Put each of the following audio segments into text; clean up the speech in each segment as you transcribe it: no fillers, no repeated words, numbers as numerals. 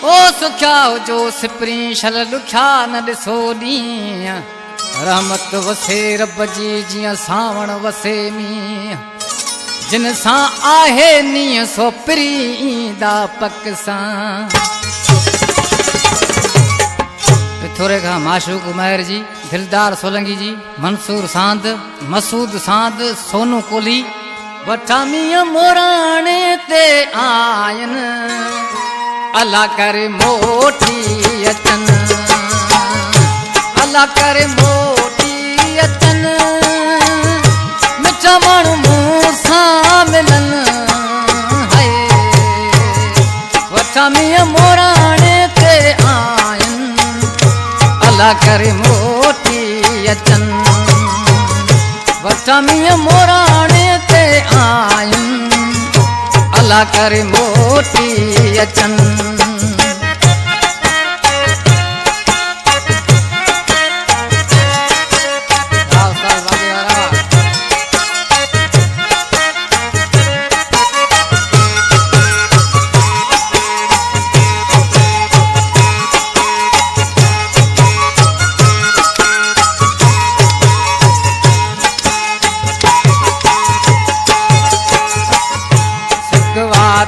ओ सुख्या जो सिपरी शल लुख्या न ॾिसो ॾींहं रहमत वसे रब जी जियां सावण वसे मींहं जिन सां आहे नीअं सो प्रींदा पक सां। पिथोरे खां माशूक उमैर जी, दिलदार सोलंगी जी, मंसूर सांद, मसूद सांद, सोनू कोली वठा मींहं मोराणे ते आयन अल्लाह करे मोटी अचन अल्लाह करे मोटी अचन मिठा माण्हू मूं सां मिलन हाय वठा मींहं मोराणे ते आयन अल्लाह करे मोटी अचन वठा मींहं मोराणे ते आयन अल्लाह करे मोटी अचन।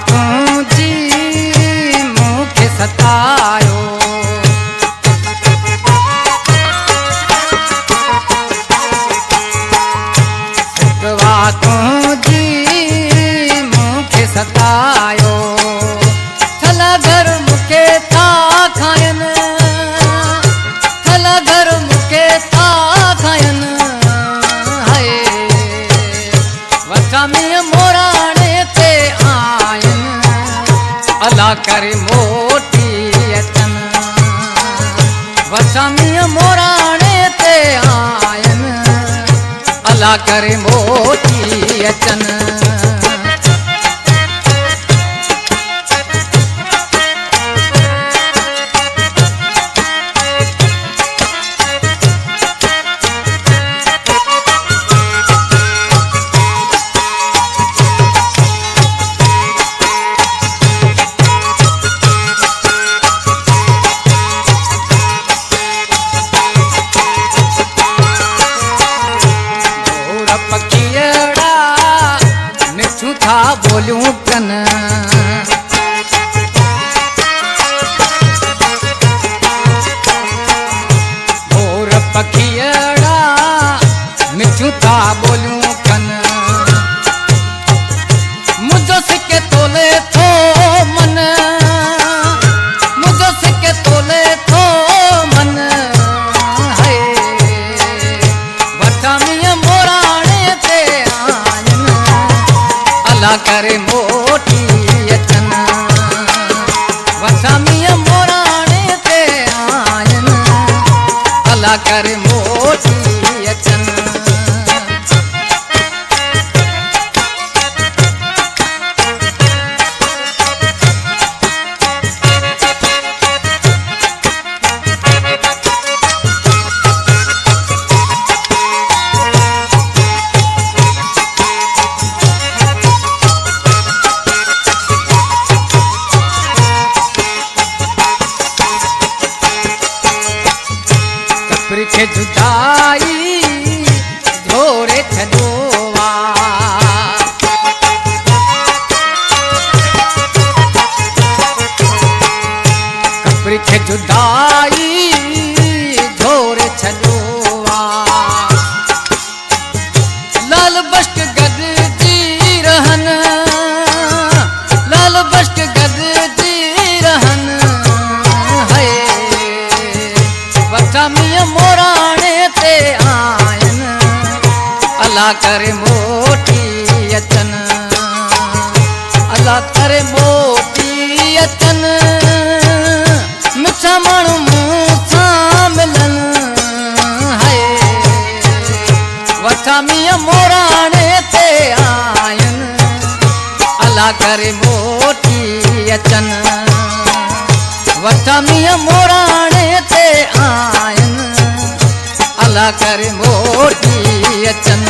तुझी मूंखे सतायो सिकवा तुझी मूंखे सतायो थला घर मूंखे था खायन थला घर मूंखे था खायन हाय वठा मींहं मोराणे ते आयन अल्लाह करे मोटी अचन वठा मींहं मोराणे ते आयन अल्लाह करे मोटी अचन। बोलूं कन मोर पखियड़ा मिठू था बोलूं कन मुझो सिके तोले थो मन मुझो सिके तोले थो मन हाय वठा मींहं मोराणे ते आयन अल्लाह करे मोटी अचन वठा मींहं मोराणे ते आयन अल्लाह करे मोटी अचन। खे जुदाई झोरे छॾोवा कपरी खे जुदाई झोरे छॾोवा लाल बश्क गॾिजी रहन लाल बश्क गॾिजी रहन हाय वठा मींहं मोराणे ते आयन अल्लाह करे मोटी अचन अल्लाह करे मोटी अचन मिठा माण्हू मूं सां मिलन हाय वठा मींहं मोराणे ते आयन अल्लाह करे मोटी अचन वठा मींहं मोराणे ते आयन अल्लाह करे मोटी अचन।